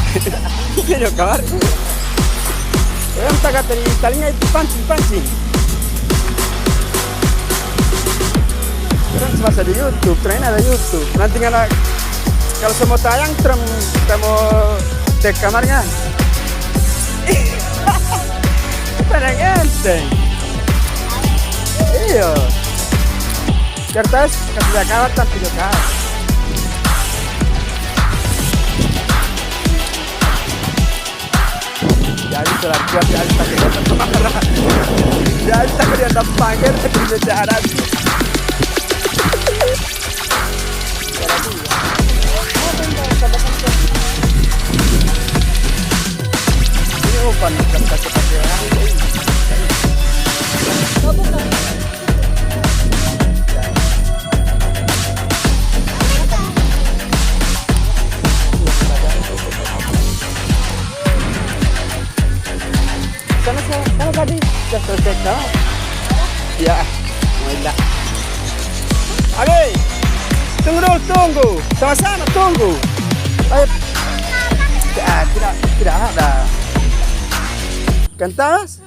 Video kamar. Yang tak kata di talinya itu pancing. Sekarang semasa di YouTube, terakhir ada YouTube. Nanti kalau semua tayang, kita mau cek kamarnya. Tenang enteng. Iya. Kertas kasih Jakarta video kamar. Jadi setelah kuat jadi tak kelihatan marah. Jadi tak kelihatan panggil kerja cara sih. Ini umpan bukan pakai yang ini. Karena tadi sudah selesai kau. Ya, mulai. Oke, tunggu dulu, tunggu. Sama-sama tunggu. Ayo. Tidak ada. Kentas?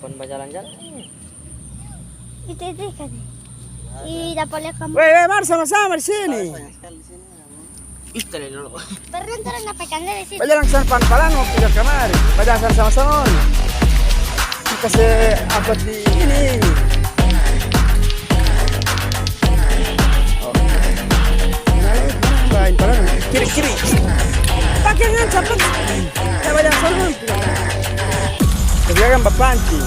Pon jalan-jalan. Itu kan. Tidak boleh kamu. Weh, mari sama-sama di sini. Istri dulu. Pernah napekan dari situ. Bajalan ke pan-palan mau pindah kamar. Bajalan sama-sama. Kasih apa di ini? Main palan kiri. Pakainya cepat. Kita bajalan sama. Kita kan berpancing.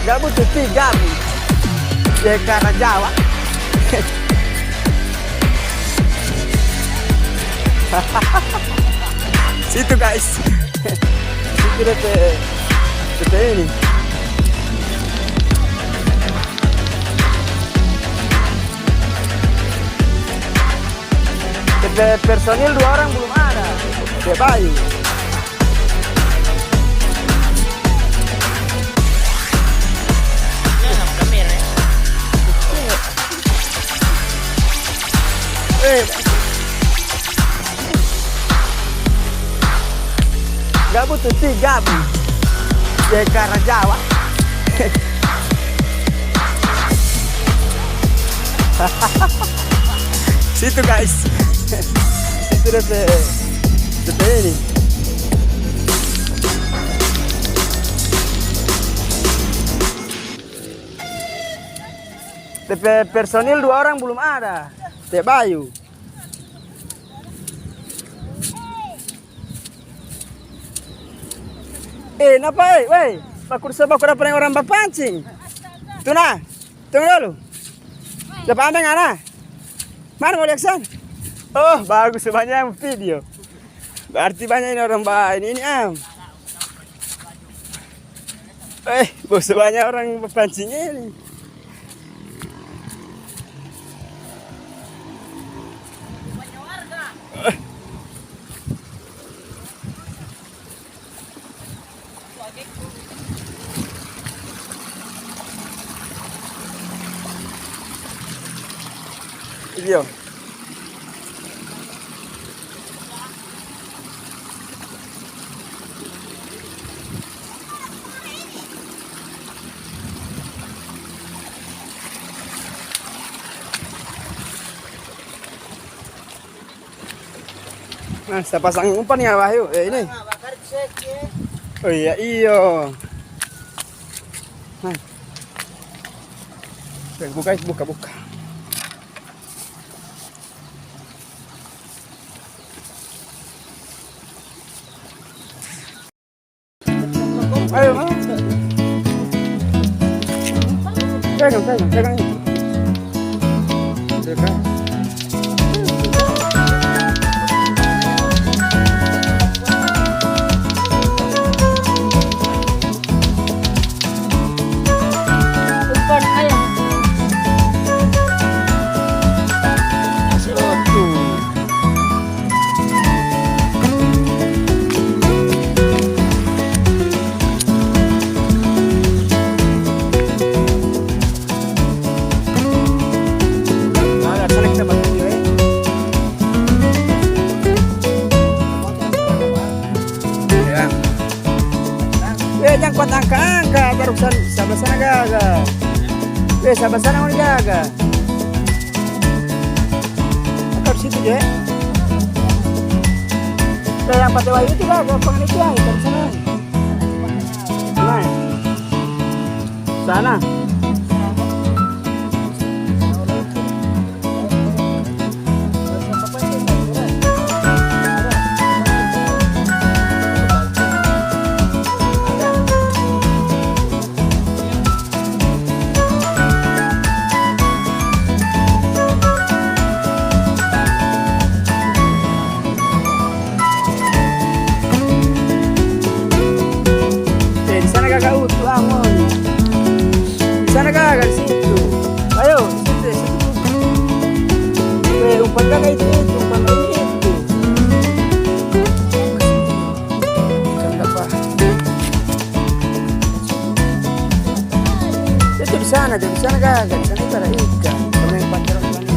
Gak butuh 3 ya karena Jawa. Situ guys. Situ DP ini. DP personil 2 orang belum ada. DP bayu. Gak butuh 3 ya karena Jawa. Situ guys. Situ DP ini. DP personil 2 orang belum ada. DP bayu. Napa weh? Baku dapat orang berpancing. Tuna, tunggu dulu. Dapat anda ngana? Mana mau lihat sana? Oh, bagus banyak video. Berarti banyak ini orang ini am. Bos banyak orang berpancing ini. Video. Nah, saya pasang umpan ya Wahyu. Ini. Oh iya, iyo. Nah. Buka. Ayo, pegang ini. Pegang. sebelah sana gagal. Sebelah sana mau gagal. Angkat situ je. Yang pakai wahyu itu gagal, pengen itu ya, dari sana. Nah, sana. Kakak utuh amon. Di sana kakak di situ. Ayo, di situ. Umpan kakak itu, umpan ini itu. Ikan apa? Itu di sana kakak. Di sana itu ada ikan. Karena yang pakai umpan itu.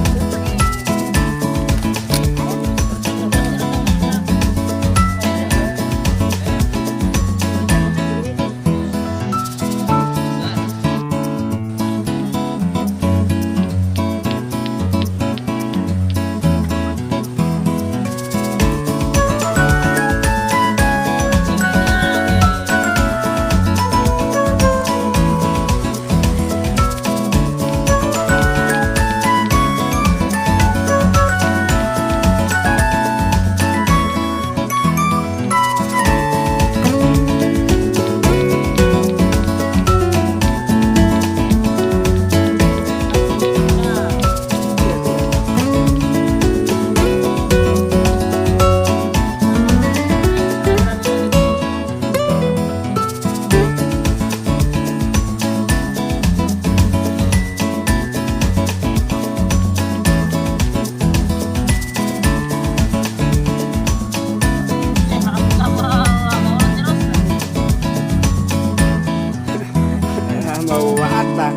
Mau apa?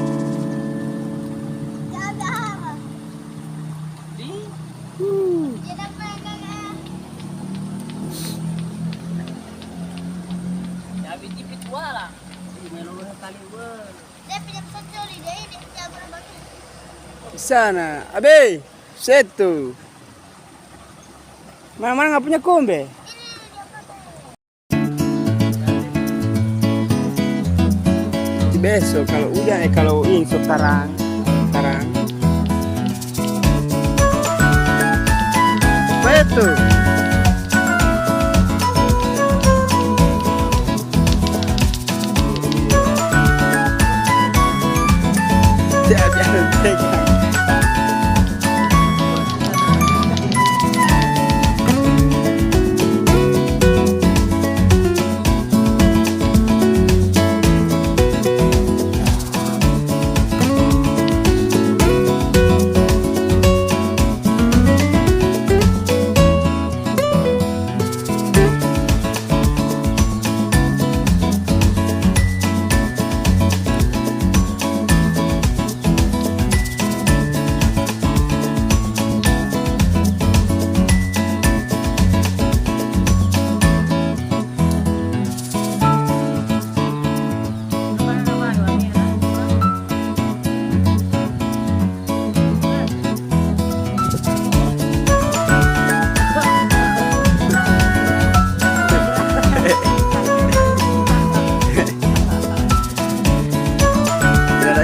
Di sana, abe, situ. Mana nggak punya kombe? Besok kalau hujan kalau ini sekarang betul jangan pegang.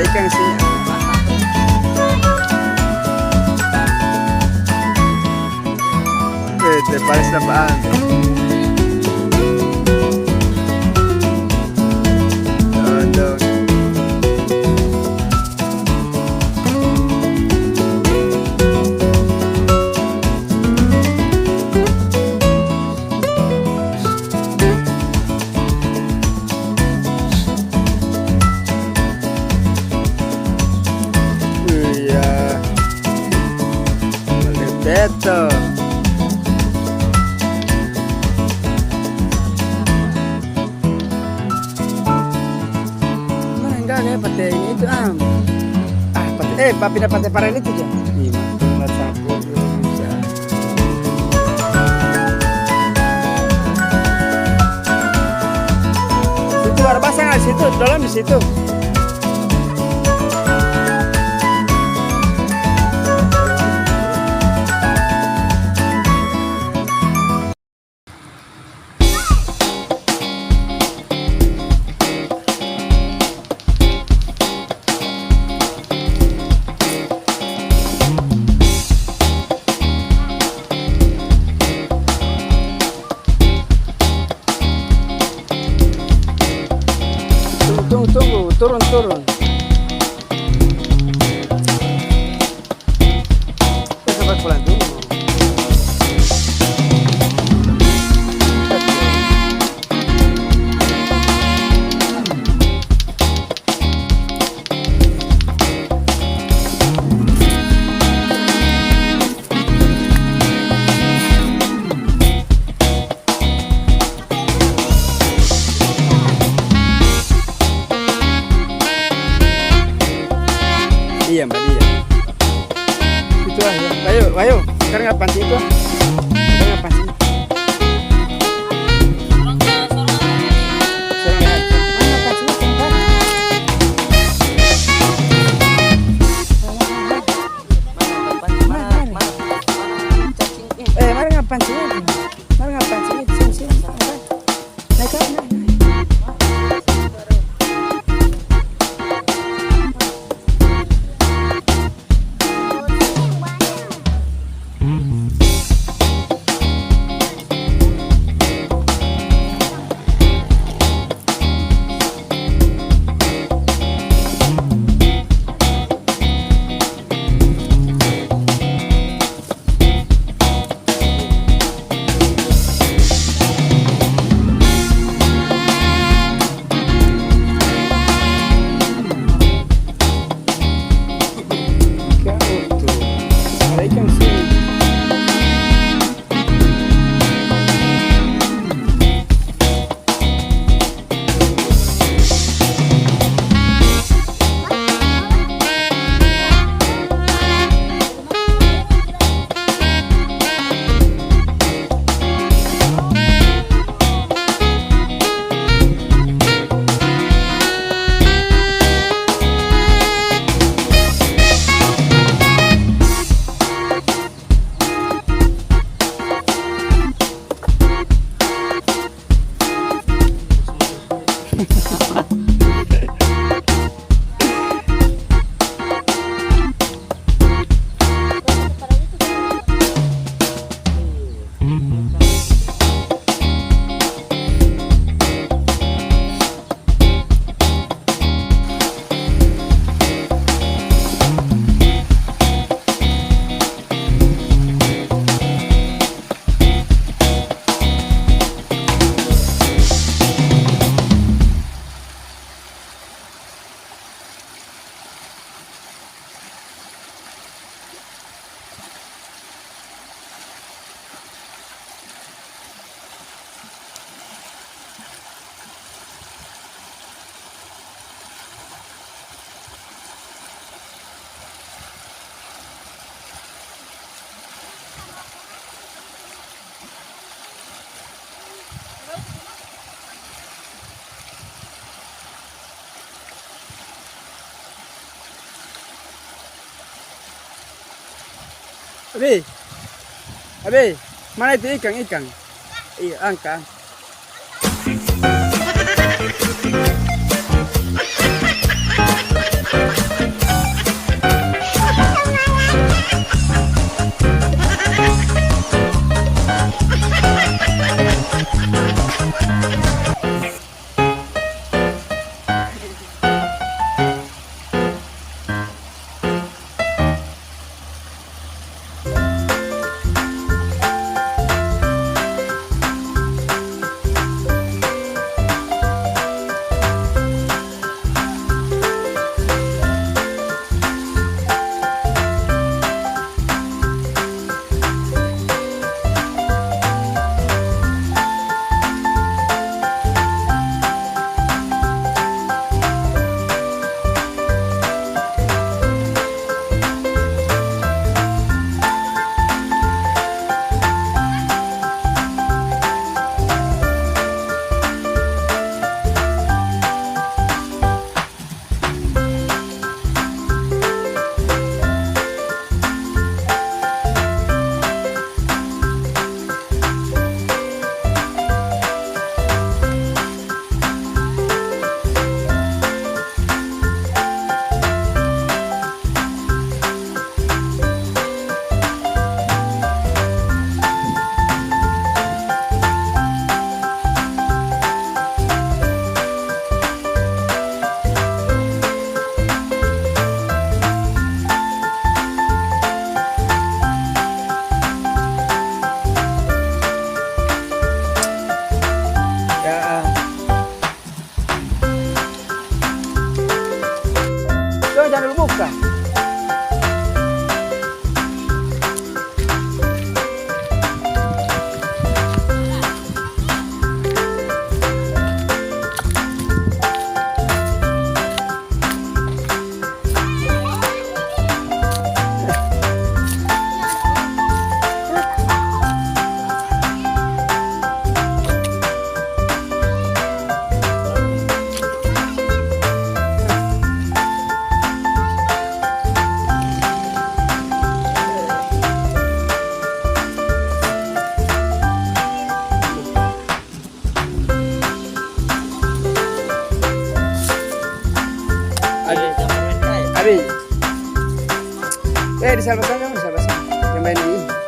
Ikan sini. Te parece apaan? Don. Beto. Mana enggak kayak pate ini itu pate pate parah itu aja. Iya, nggak campur bisa. Situ ada pasang di situ, dalam di situ. turun. Coba pelan dulu. Iya Mbak Dia. Itu lah ya. Ayo. Sekarang nggak pancing itu. Sekarang nggak pancing. Mari nggak pancing itu. Mari nggak pancing itu. Sini. Naik. Abi, mana itu ikan? Iya, angka. di sana, di sana. Yang main di.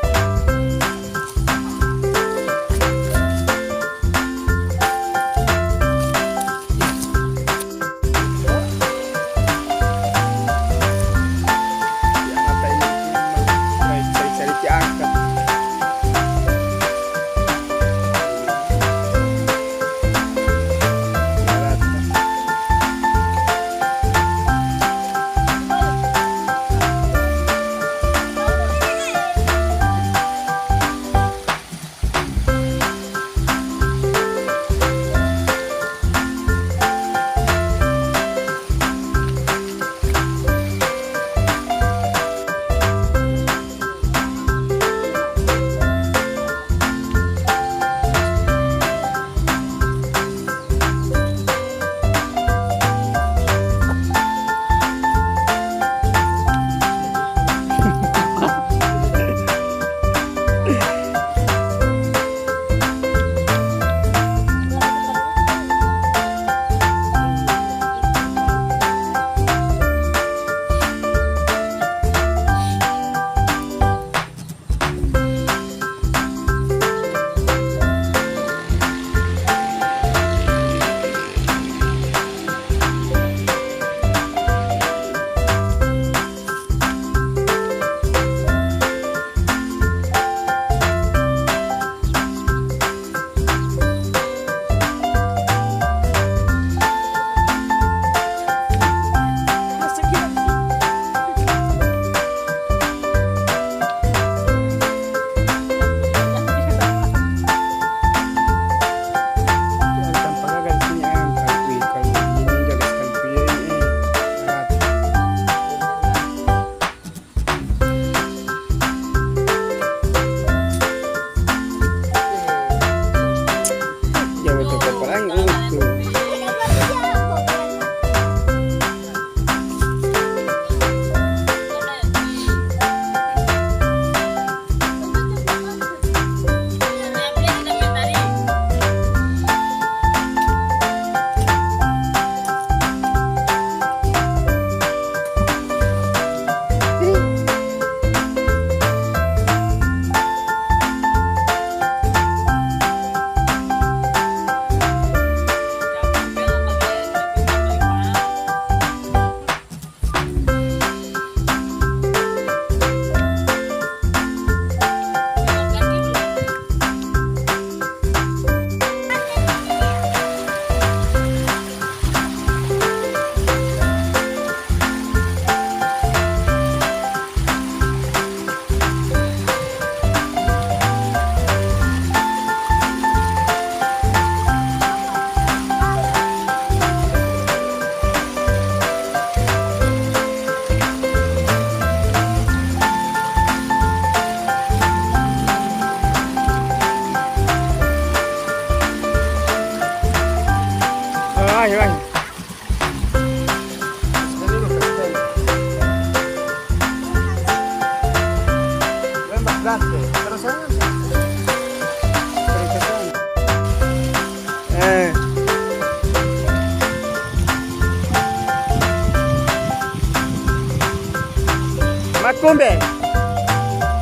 Makumbe.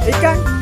Ikan.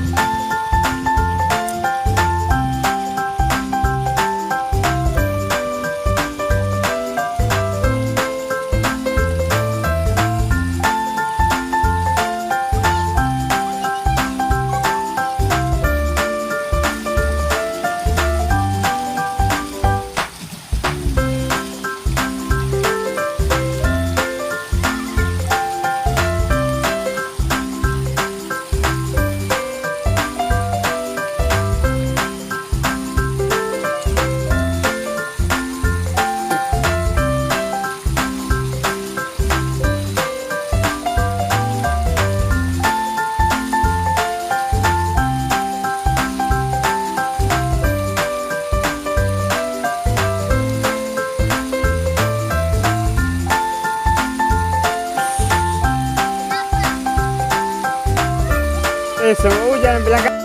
Semua hujan bilang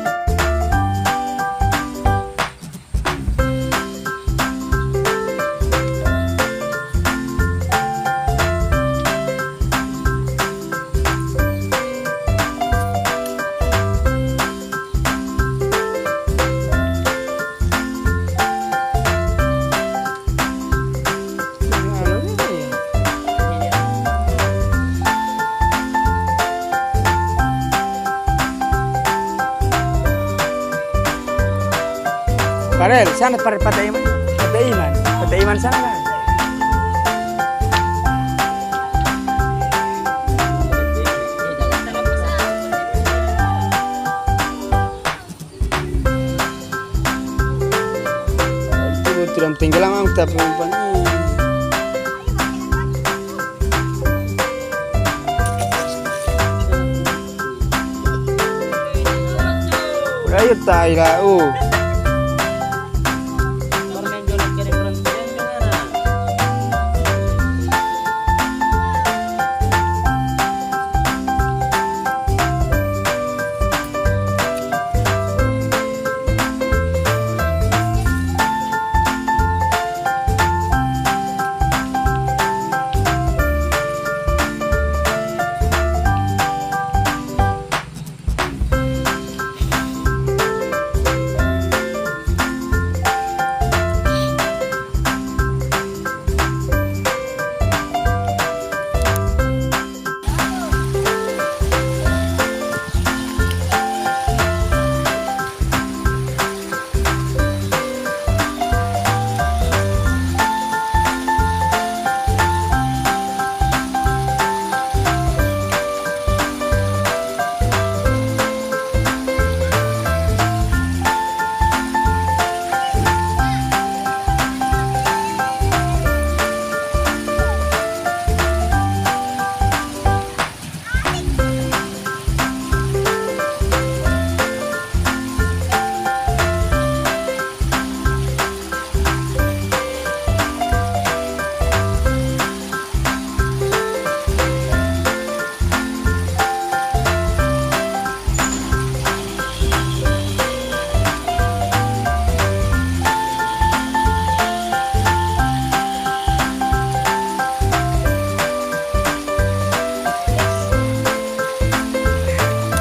Farel, sana Partai Iman. Partai Iman sana lah. Tidak tinggal lama kita perempuan ini. Ayo tahu.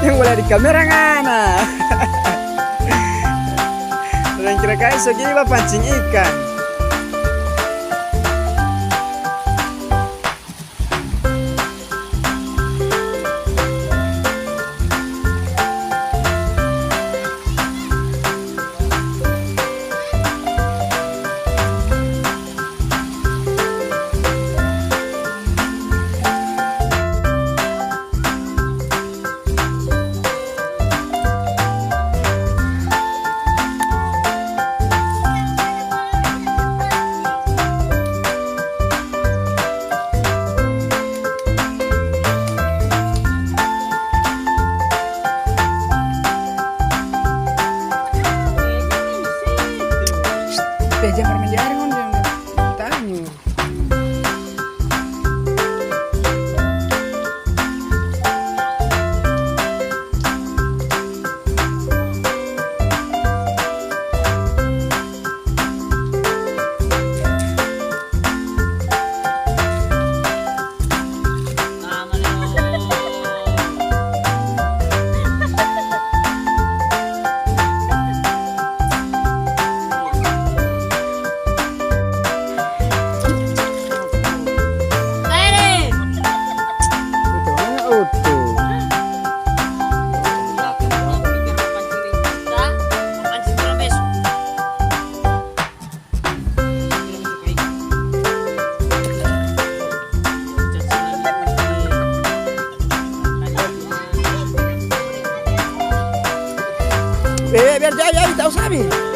Yang boleh di kamera ngana. Dan kira-kira segini pancing ikan. Jangan menjadi kon tanya. Biar jaya tahu sabi.